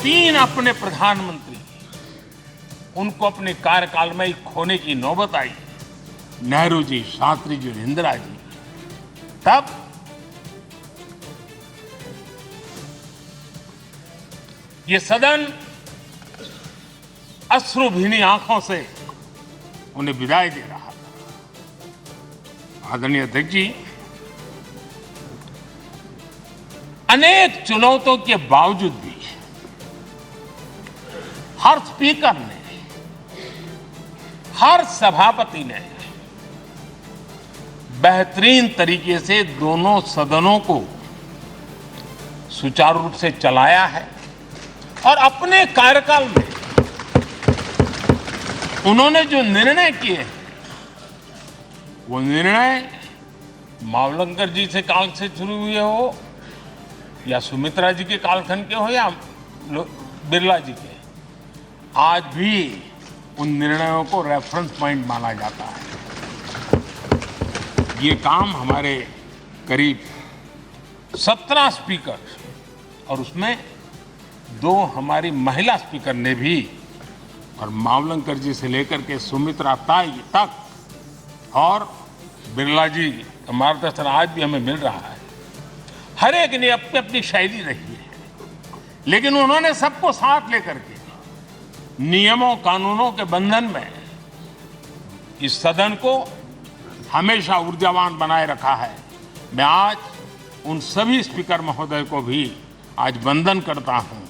3 अपने प्रधानमंत्री उनको अपने कार्यकाल में ही खोने की नौबत आई। नेहरू जी, शास्त्री जी, इंदिरा जी। तब ये सदन अश्रुभीनी आंखों से उन्हें विदाई दे रहा था। आदरणीय अध्यक्ष जी, अनेक चुनौतियों के बावजूद भी हर स्पीकर ने, हर सभापति ने बेहतरीन तरीके से दोनों सदनों को सुचारू रूप से चलाया है और अपने कार्यकाल में उन्होंने जो निर्णय किए वो निर्णय मावलंकर जी से काल से शुरू हुए हो या सुमित्रा जी के कालखंड के हो या बिरला जी के, आज भी उन निर्णयों को रेफरेंस पॉइंट माना जाता है। ये काम हमारे करीब 17 स्पीकर और उसमें 2 हमारी महिला स्पीकर ने भी, और मावलंकर जी से लेकर के सुमित्रा ताई तक और बिरला जी का मार्गदर्शन आज भी हमें मिल रहा है। हर एक ने अपनी अपनी शैली रही है, लेकिन उन्होंने सबको साथ लेकर के नियमों कानूनों के बंधन में इस सदन को हमेशा ऊर्जावान बनाए रखा है। मैं आज उन सभी स्पीकर महोदय को भी आज वंदन करता हूं,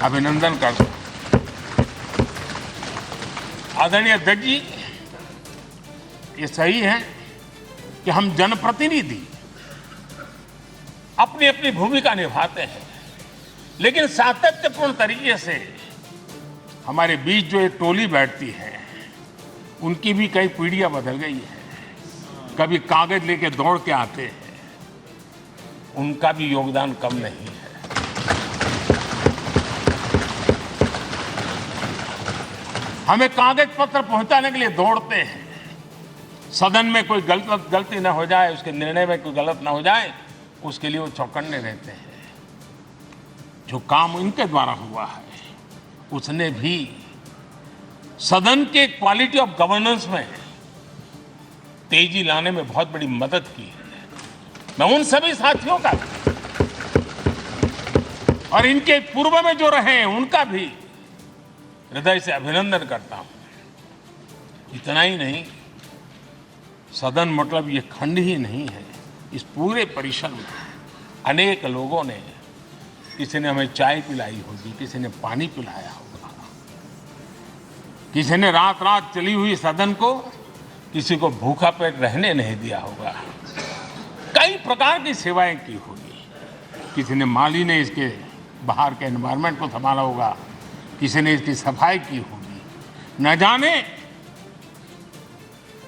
अभिनंदन करता हूं। आदरणीय अध्यक्ष जी, ये सही है कि हम जनप्रतिनिधि अपनी अपनी भूमिका निभाते हैं, लेकिन सातत्यपूर्ण तरीके से हमारे बीच जो एक टोली बैठती है उनकी भी कई पीढ़ियां बदल गई है। कभी कागज लेके दौड़ के आते हैं, उनका भी योगदान कम नहीं है। हमें कागज पत्र पहुंचाने के लिए दौड़ते हैं, सदन में कोई गलती ना हो जाए, उसके निर्णय में कोई गलत ना हो जाए, उसके लिए वो चौकन्ने रहते हैं। जो काम इनके द्वारा हुआ है उसने भी सदन के क्वालिटी ऑफ गवर्नेंस में तेजी लाने में बहुत बड़ी मदद की है। मैं उन सभी साथियों का और इनके पूर्व में जो रहे हैं उनका भी हृदय से अभिनंदन करता हूं। इतना ही नहीं, सदन मतलब ये खंड ही नहीं है। इस पूरे परिसर में अनेक लोगों ने, किसी ने हमें चाय पिलाई होगी, किसी ने पानी पिलाया होगा, किसी ने रात रात चली हुई सदन को किसी को भूखा पेट रहने नहीं दिया होगा। कई प्रकार की सेवाएं की होगी। किसी ने माली ने इसके बाहर के एनवायरनमेंट को संभाला होगा, किसी ने इसकी सफाई की होगी। न जाने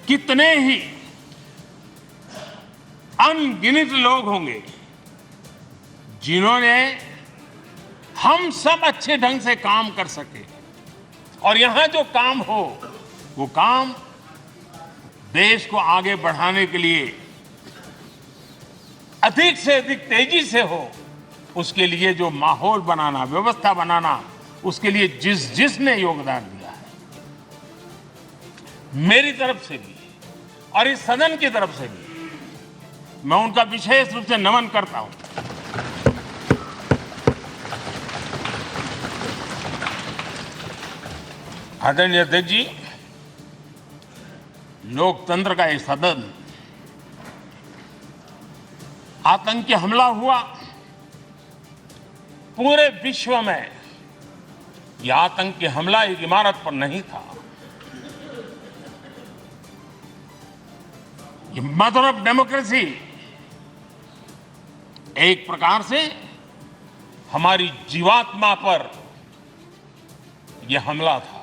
कितने ही अनगिनत लोग होंगे जिन्होंने हम सब अच्छे ढंग से काम कर सके, और यहां जो काम हो वो काम देश को आगे बढ़ाने के लिए अधिक से अधिक तेजी से हो, उसके लिए जो माहौल बनाना, व्यवस्था बनाना, उसके लिए जिसने योगदान दिया है, मेरी तरफ से भी और इस सदन की तरफ से भी मैं उनका विशेष रूप से नमन करता हूं। आदरणीय अध्यक्ष जी, लोकतंत्र का एक सदन, आतंकी हमला हुआ, पूरे विश्व में यह आतंकी हमला एक इमारत पर नहीं था। ये मदर ऑफ डेमोक्रेसी एक प्रकार से हमारी जीवात्मा पर यह हमला था।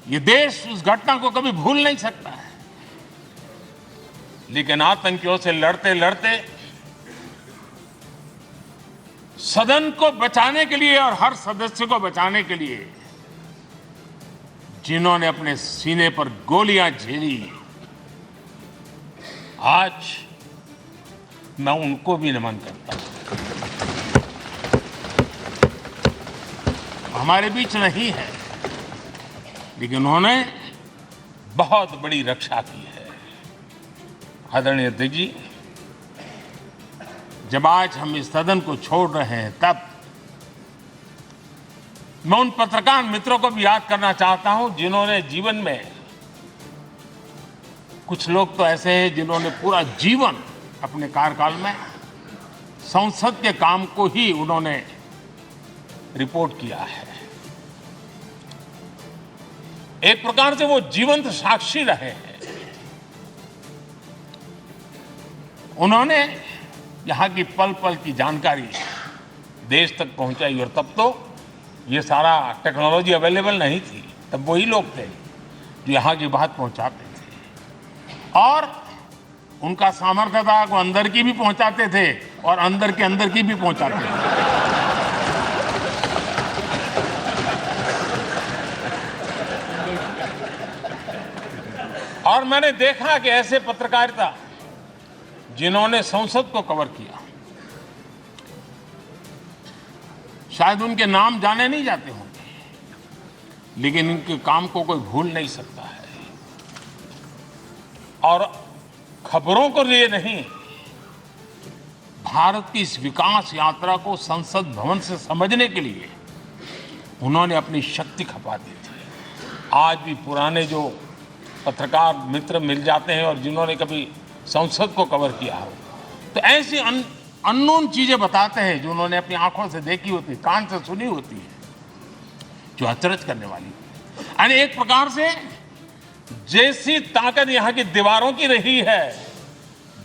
ये देश उस घटना को कभी भूल नहीं सकता है, लेकिन आतंकियों से लड़ते लड़ते सदन को बचाने के लिए और हर सदस्य को बचाने के लिए जिन्होंने अपने सीने पर गोलियां झेली, आज मैं उनको भी नमन करता हूं। हमारे बीच नहीं है, लेकिन उन्होंने बहुत बड़ी रक्षा की है। आदरणीय अध्यक्ष जी, जब आज हम इस सदन को छोड़ रहे हैं, तब मैं उन पत्रकार मित्रों को भी याद करना चाहता हूं जिन्होंने जीवन में, कुछ लोग तो ऐसे हैं जिन्होंने पूरा जीवन अपने कार्यकाल में संसद के काम को ही उन्होंने रिपोर्ट किया है। एक प्रकार से वो जीवंत साक्षी रहे हैं। उन्होंने यहां की पल पल की जानकारी देश तक पहुंचाई, और तब तो ये सारा टेक्नोलॉजी अवेलेबल नहीं थी। तब वही लोग थे जो यहां की बात पहुंचाते थे, और उनका सामर्थ्य था वो अंदर की भी पहुंचाते थे और अंदर की भी पहुंचाते थे। और मैंने देखा कि ऐसे पत्रकारिता जिन्होंने संसद को कवर किया, शायद उनके नाम जाने नहीं जाते होंगे, लेकिन इनके काम को कोई भूल नहीं सकता है। और खबरों को लिए नहीं, भारत की इस विकास यात्रा को संसद भवन से समझने के लिए उन्होंने अपनी शक्ति खपा दी थी। आज भी पुराने जो पत्रकार मित्र मिल जाते हैं और जिन्होंने कभी संसद को कवर किया हो, तो ऐसी अननोन चीजें बताते हैं जो उन्होंने अपनी आंखों से देखी होती, कान से सुनी होती है, जो अचरज करने वाली। यानी एक प्रकार से जैसी ताकत यहां की दीवारों की रही है,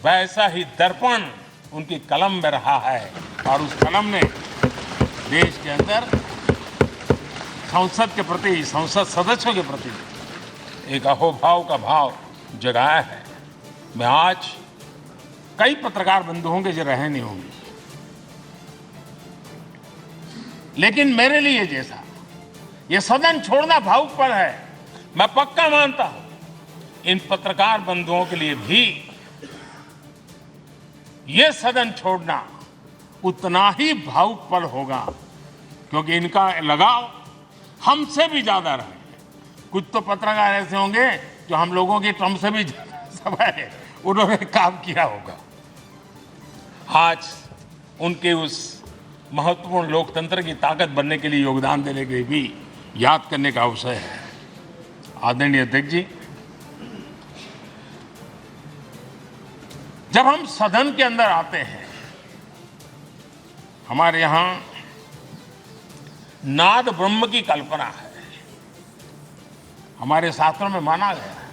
वैसा ही दर्पण उनकी कलम में रहा है, और उस कलम ने देश के अंदर संसद के प्रति, संसद सदस्यों के प्रति एक अहोभाव का भाव जगाया है। मैं आज कई पत्रकार बंधु होंगे जो रहे नहीं होंगे, लेकिन मेरे लिए जैसा ये सदन छोड़ना भावुक पल है, मैं पक्का मानता हूं इन पत्रकार बंधुओं के लिए भी ये सदन छोड़ना उतना ही भावुक पल होगा, क्योंकि इनका लगाव हमसे भी ज्यादा रहे। कुछ तो पत्रकार ऐसे होंगे जो हम लोगों की टर्म से भी समय उन्होंने काम किया होगा। आज उनके उस महत्वपूर्ण लोकतंत्र की ताकत बनने के लिए, योगदान देने के लिए भी याद करने का अवसर है। आदरणीय अध्यक्ष जी, जब हम सदन के अंदर आते हैं, हमारे यहां नाद ब्रह्म की कल्पना है। हमारे शास्त्रों में माना गया है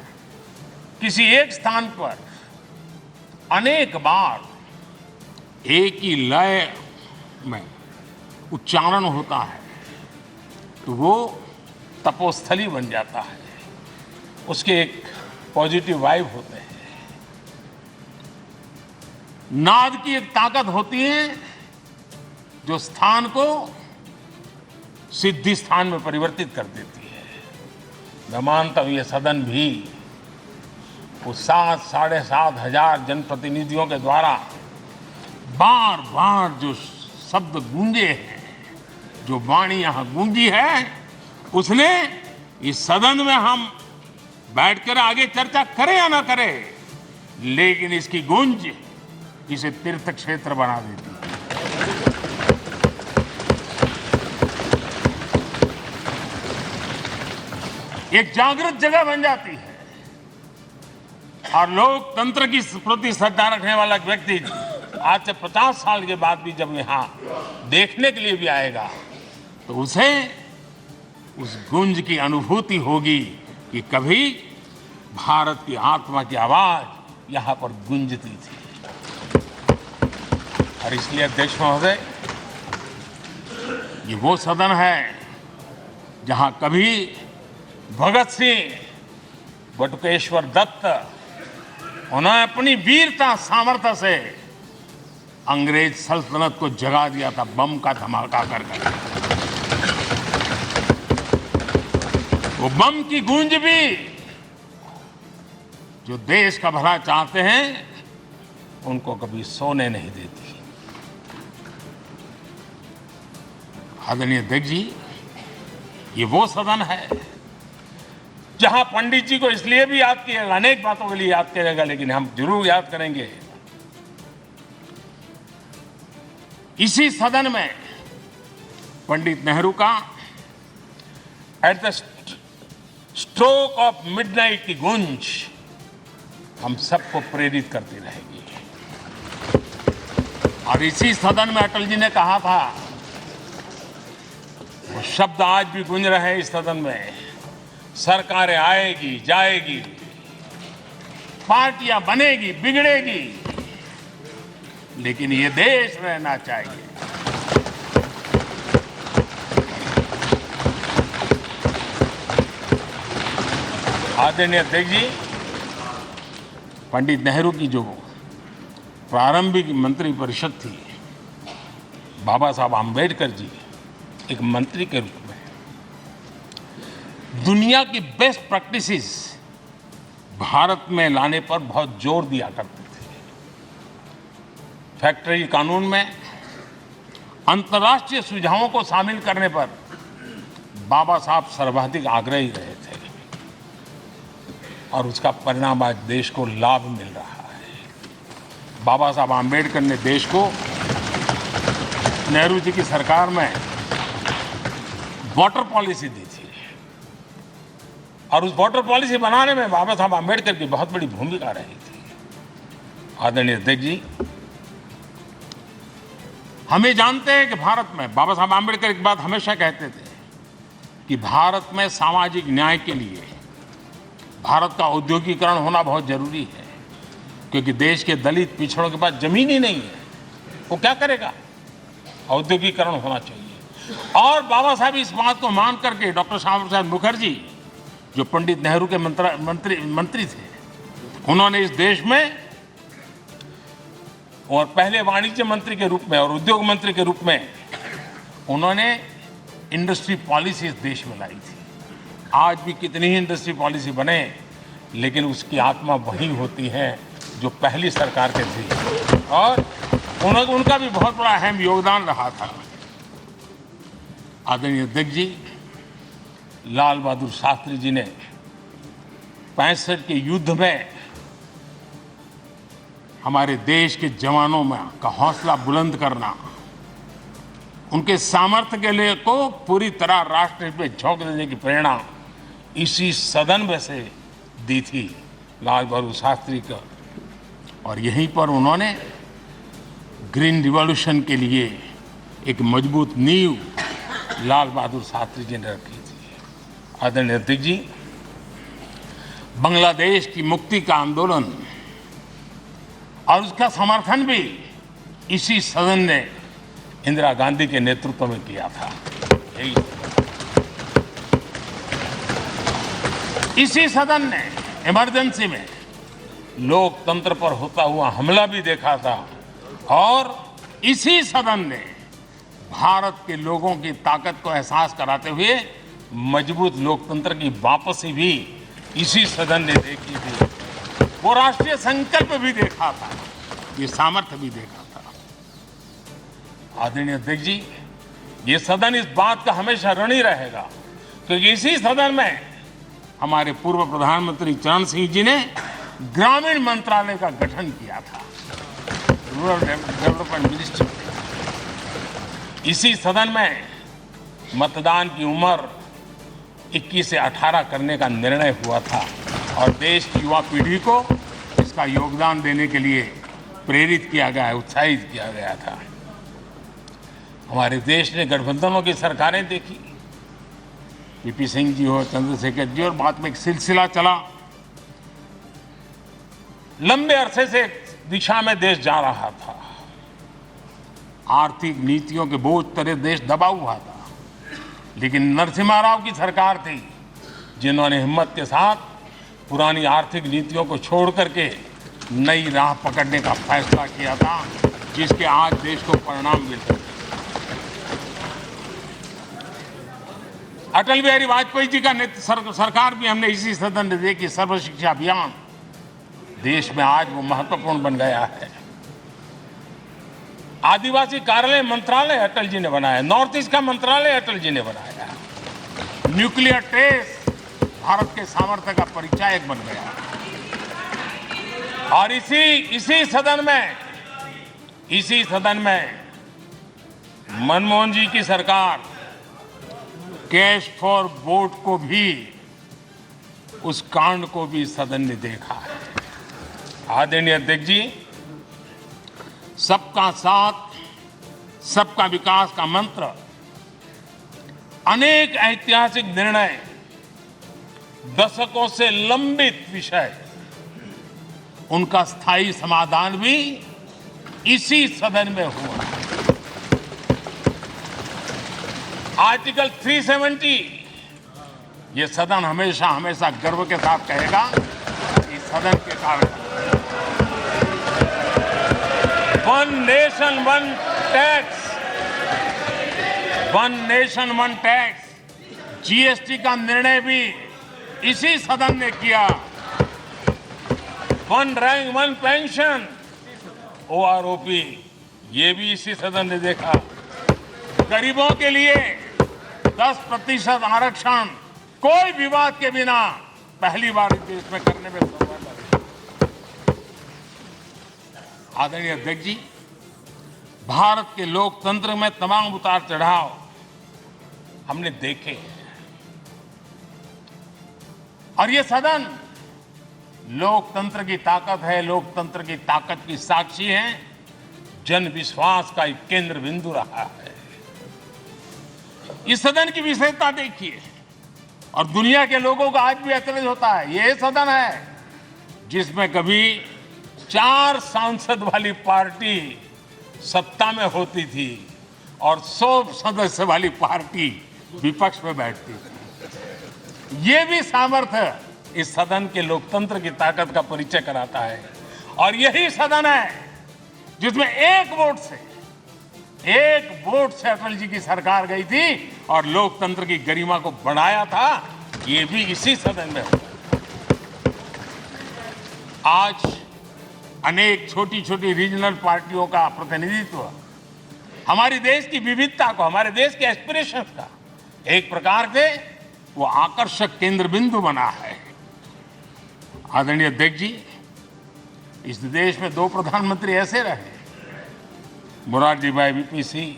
किसी एक स्थान पर अनेक बार एक ही लय में उच्चारण होता है तो वो तपोस्थली बन जाता है, उसके एक पॉजिटिव वाइब होते हैं। नाद की एक ताकत होती है जो स्थान को सिद्धि स्थान में परिवर्तित कर देती है। मैं मानता हूं ये सदन भी उस 7-7.5 हजार जनप्रतिनिधियों के द्वारा बार बार जो शब्द गूंजे हैं, जो वाणी यहां गूंजी है, उसने इस सदन में हम बैठकर आगे चर्चा करें या ना करें, लेकिन इसकी गूंज इसे तीर्थ क्षेत्र बना देती है। एक जागृत जगह बन जाती है, और लोकतंत्र की प्रति श्रद्धा रखने वाला व्यक्ति आज से 50 साल के बाद भी जब यहां देखने के लिए भी आएगा तो उसे उस गूंज की अनुभूति होगी कि कभी भारत की आत्मा की आवाज यहां पर गूंजती थी। और इसलिए अध्यक्ष महोदय, ये वो सदन है जहां कभी भगत सिंह, बटुकेश्वर दत्त, उन्होंने अपनी वीरता सामर्थ्य से अंग्रेज सल्तनत को जगा दिया था बम का धमाका कर कर। वो बम की गूंज भी जो देश का भला चाहते हैं उनको कभी सोने नहीं देती। आदरणीय अध्यक्ष जी, ये वो सदन है जहां पंडित जी को इसलिए भी याद किएगा, अनेक बातों के लिए याद करेगा, लेकिन हम जरूर याद करेंगे इसी सदन में पंडित नेहरू का at the stroke of midnight की गूंज हम सबको प्रेरित करती रहेगी। और इसी सदन में अटल जी ने कहा था, वो शब्द आज भी गूंज रहे हैं इस सदन में, सरकारें आएगी जाएगी, पार्टियां बनेगी बिगड़ेगी, लेकिन ये देश रहना चाहिए। आदरणीय अध्यक्ष जी, पंडित नेहरू की जो प्रारंभिक मंत्रिपरिषद थी, बाबा साहब आम्बेडकर जी एक मंत्री के रूप में दुनिया की बेस्ट प्रैक्टिसेस भारत में लाने पर बहुत जोर दिया करते थे। फैक्ट्री कानून में अंतर्राष्ट्रीय सुझावों को शामिल करने पर बाबा साहब सर्वाधिक आग्रही रहे थे और उसका परिणाम आज देश को लाभ मिल रहा है। बाबा साहब आम्बेडकर ने देश को नेहरू जी की सरकार में वाटर पॉलिसी दी थी और उस वाटर पॉलिसी बनाने में बाबा साहब आम्बेडकर की बहुत बड़ी भूमिका रही थी। आदरणीय अध्यक्ष जी, हमें जानते हैं कि भारत में बाबा साहब आम्बेडकर एक बात हमेशा कहते थे कि भारत में सामाजिक न्याय के लिए भारत का औद्योगिकरण होना बहुत जरूरी है, क्योंकि देश के दलित पिछड़ों के पास जमीन ही नहीं है, वो क्या करेगा? औद्योगिकरण होना चाहिए। और बाबा साहब इस बात को मान करके डॉक्टर श्यामा प्रसाद मुखर्जी जो पंडित नेहरू के मंत्री थे, उन्होंने इस देश में और पहले वाणिज्य मंत्री के रूप में और उद्योग मंत्री के रूप में उन्होंने इंडस्ट्री पॉलिसी इस देश में लाई थी। आज भी कितनी ही इंडस्ट्री पॉलिसी बने, लेकिन उसकी आत्मा वही होती है जो पहली सरकार के थी और उनका भी बहुत बड़ा अहम योगदान रहा था। आदरणीय अध्यक्ष जी, लाल बहादुर शास्त्री जी ने 65 के युद्ध में हमारे देश के जवानों में का हौसला बुलंद करना, उनके सामर्थ्य के लिए को पूरी तरह राष्ट्र पे झोंक देने की प्रेरणा इसी सदन में से दी थी लाल बहादुर शास्त्री का। और यहीं पर उन्होंने ग्रीन रिवॉल्यूशन के लिए एक मजबूत नींव लाल बहादुर शास्त्री जी ने रखी थी। आदरणीय अध्यक्ष जी, बांग्लादेश की मुक्ति का आंदोलन और उसका समर्थन भी इसी सदन ने इंदिरा गांधी के नेतृत्व में किया था। इसी सदन ने इमरजेंसी में लोकतंत्र पर होता हुआ हमला भी देखा था और इसी सदन ने भारत के लोगों की ताकत को एहसास कराते हुए मजबूत लोकतंत्र की वापसी भी इसी सदन ने देखी थी। वो राष्ट्रीय संकल्प भी देखा था, ये सामर्थ्य भी देखा था। आदरणीय अध्यक्ष जी, ये सदन इस बात का हमेशा ऋणी रहेगा, क्योंकि इसी सदन में हमारे पूर्व प्रधानमंत्री चरण सिंह जी ने ग्रामीण मंत्रालय का गठन किया था, रूरल डेवलपमेंट मिनिस्ट्री। इसी सदन में मतदान की उम्र 21 से 18 करने का निर्णय हुआ था और देश की युवा पीढ़ी को इसका योगदान देने के लिए प्रेरित किया गया, उत्साहित किया गया था। हमारे देश ने गठबंधनों की सरकारें देखी, वीपी सिंह जी हो, चंद्रशेखर जी, और बाद में एक सिलसिला चला। लंबे अरसे से दिशा में देश जा रहा था, आर्थिक नीतियों के बोझ तले देश दबा हुआ था, लेकिन नरसिम्हा राव की सरकार थी जिन्होंने हिम्मत के साथ पुरानी आर्थिक नीतियों को छोड़ करके नई राह पकड़ने का फैसला किया था, जिसके आज देश को परिणाम मिल रहे हैं। अटल बिहारी वाजपेयी जी का सरकार भी हमने इसी सदन ने देखी। सर्व शिक्षा अभियान देश में आज वो महत्वपूर्ण बन गया है। आदिवासी कार्यालय मंत्रालय अटल जी ने बनाया, नॉर्थ ईस्ट का मंत्रालय अटल जी ने बनाया, न्यूक्लियर टेस्ट भारत के सामर्थ्य का परिचायक बन गया। और इसी सदन में मनमोहन जी की सरकार कैश फॉर वोट को भी, उस कांड को भी सदन ने देखा है। आदरणीय अध्यक्ष जी, सबका साथ सबका विकास का मंत्र, अनेक ऐतिहासिक निर्णय, दशकों से लंबित विषय, उनका स्थायी समाधान भी इसी सदन में हुआ। आर्टिकल 370, ये सदन हमेशा हमेशा गर्व के साथ कहेगा, इस सदन के कारण one nation one tax, GST का निर्णय भी इसी सदन ने किया। One rank one pension, OROP, ये भी इसी सदन ने देखा। गरीबों के लिए 10% आरक्षण कोई विवाद के बिना पहली बार इस देश में करने में सफल रहे। आदरणीय अध्यक्ष जी, भारत के लोकतंत्र में तमाम उतार चढ़ाव हमने देखे हैं, और ये सदन लोकतंत्र की ताकत है, लोकतंत्र की ताकत की साक्षी है, जन विश्वास का एक केंद्र बिंदु रहा है। इस सदन की विशेषता देखिए, और दुनिया के लोगों को आज भी आश्चर्य होता है। यह सदन है जिसमें कभी 4 सांसद वाली पार्टी सत्ता में होती थी और 100 सदस्य वाली पार्टी विपक्ष में बैठती थी। ये भी सामर्थ्य इस सदन के लोकतंत्र की ताकत का परिचय कराता है। और यही सदन है जिसमें एक वोट से अटल जी की सरकार गई थी और लोकतंत्र की गरिमा को बढ़ाया था। ये भी इसी सदन में हुआ। आज अनेक छोटी छोटी रीजनल पार्टियों का प्रतिनिधित्व हमारे देश की विविधता को, हमारे देश के एस्पिरेशंस का एक प्रकार से वो आकर्षक केंद्र बिंदु बना है। आदरणीय अध्यक्ष जी, इस देश में 2 प्रधानमंत्री ऐसे रहे, मोरारजी भाई वीपी सिंह।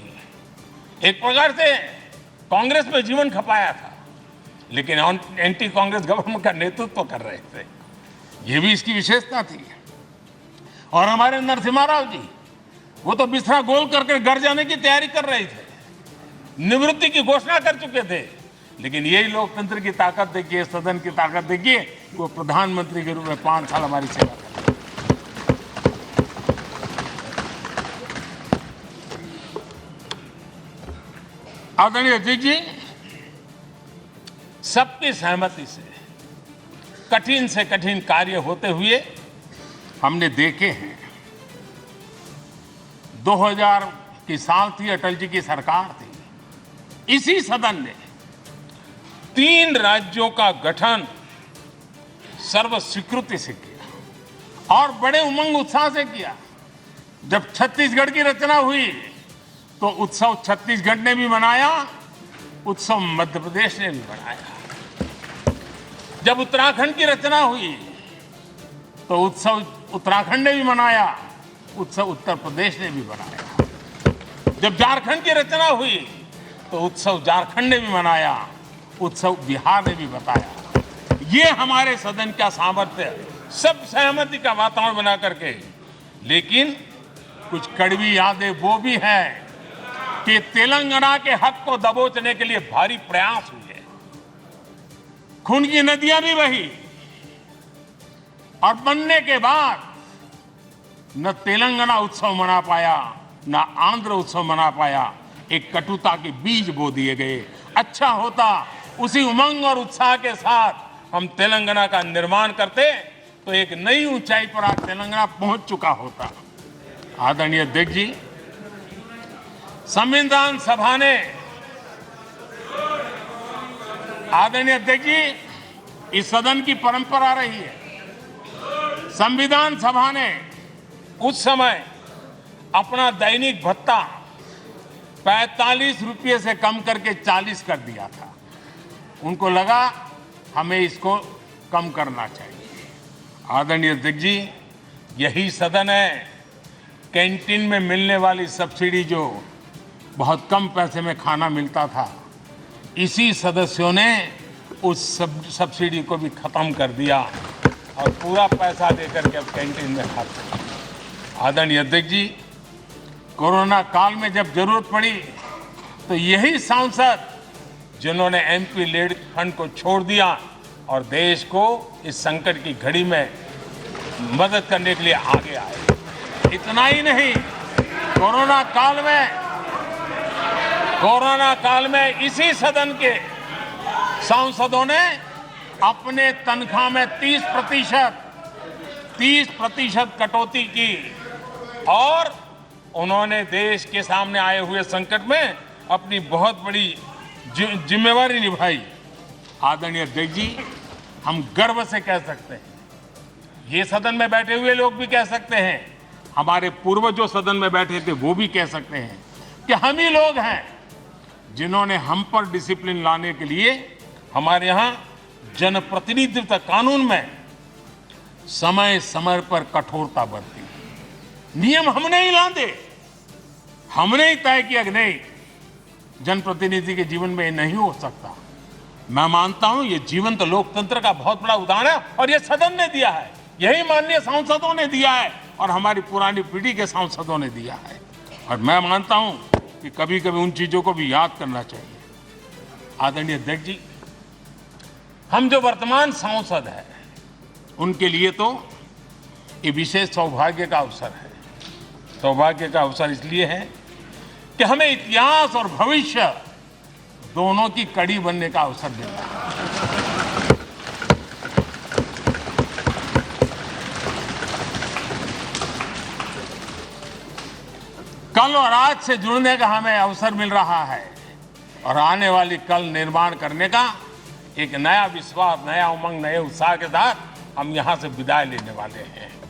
एक प्रकार से कांग्रेस में जीवन खपाया था, लेकिन एंटी कांग्रेस गवर्नमेंट का नेतृत्व कर रहे थे। ये भी इसकी विशेषता थी। और हमारे नरसिम्हा राव जी, वो तो बिस्तरा गोल करके घर जाने की तैयारी कर रहे थे, निवृत्ति की घोषणा कर चुके थे, लेकिन यही लोकतंत्र की ताकत देखिए, सदन की ताकत देखिए, वो प्रधानमंत्री के रूप में 5 साल हमारी सेवा कर। आदरणीय अध्यक्ष जी, सबकी सहमति से कठिन कार्य होते हुए हमने देखे हैं। 2000 की साल थी, अटल जी की सरकार थी। इसी सदन ने 3 राज्यों का गठन सर्वस्वीकृति से किया और बड़े उमंग उत्साह से किया। जब छत्तीसगढ़ की रचना हुई तो उत्सव छत्तीसगढ़ ने भी मनाया, उत्सव मध्य प्रदेश ने भी मनाया। जब उत्तराखंड की रचना हुई तो उत्सव उत्तराखंड ने भी मनाया, उत्सव उत्तर प्रदेश ने भी मनाया। जब झारखंड की रचना हुई तो उत्सव झारखंड ने भी मनाया, उत्सव बिहार ने भी बताया। ये हमारे सदन का सामर्थ्य, सब सहमति का वातावरण बना करके। लेकिन कुछ कड़वी यादें वो भी हैं कि तेलंगाना के हक को दबोचने के लिए भारी प्रयास हुए, खून की नदियां भी बही, और बनने के बाद न तेलंगाना उत्सव मना पाया, न आंध्र उत्सव मना पाया। एक कटुता के बीज बो दिए गए। अच्छा होता उसी उमंग और उत्साह के साथ हम तेलंगाना का निर्माण करते तो एक नई ऊंचाई पर आज तेलंगाना पहुंच चुका होता। आदरणीय अध्यक्ष जी, संविधान सभा ने, आदरणीय अध्यक्ष जी, इस सदन की परंपरा रही है। संविधान सभा ने उस समय अपना दैनिक भत्ता 45 रुपये से कम करके 40 कर दिया था। उनको लगा हमें इसको कम करना चाहिए। आदरणीय अध्यक्ष जी, यही सदन है कैंटीन में मिलने वाली सब्सिडी, जो बहुत कम पैसे में खाना मिलता था, इसी सदस्यों ने उस सब्सिडी को भी खत्म कर दिया और पूरा पैसा देकर के अब कैंटीन में खाते हैं। आदरणीय अध्यक्ष जी, कोरोना काल में जब जरूरत पड़ी तो यही सांसद जिन्होंने एमपी लेड फंड को छोड़ दिया और देश को इस संकट की घड़ी में मदद करने के लिए आगे आए। इतना ही नहीं, कोरोना काल में इसी सदन के सांसदों ने अपने तनख्वाह में 30% कटौती की और उन्होंने देश के सामने आए हुए संकट में अपनी बहुत बड़ी जिम्मेवारी निभाई। आदरणीय अध्यक्ष जी, हम गर्व से कह सकते हैं, ये सदन में बैठे हुए लोग भी कह सकते हैं, हमारे पूर्वज जो सदन में बैठे थे वो भी कह सकते हैं कि हम ही लोग हैं जिन्होंने हम पर डिसिप्लिन लाने के लिए हमारे यहाँ जनप्रतिनिधित्व कानून में समय समय पर कठोरता बरती। नियम हमने ही लादे, हमने ही तय किया कि नहीं, जनप्रतिनिधि के जीवन में ये नहीं हो सकता। मैं मानता हूं ये जीवंत लोकतंत्र का बहुत बड़ा उदाहरण है और ये सदन ने दिया है, यही माननीय सांसदों ने दिया है और हमारी पुरानी पीढ़ी के सांसदों ने दिया है। और मैं मानता हूं कि कभी कभी उन चीजों को भी याद करना चाहिए। आदरणीय अध्यक्ष जी, हम जो वर्तमान सांसद हैं उनके लिए तो ये विशेष सौभाग्य का अवसर है। सौभाग्य का अवसर इसलिए है कि हमें इतिहास और भविष्य दोनों की कड़ी बनने का अवसर मिला है। कल और आज से जुड़ने का हमें अवसर मिल रहा है और आने वाली कल निर्माण करने का एक नया विश्वास, नया उमंग, नए उत्साह के साथ हम यहां से विदाई लेने वाले हैं।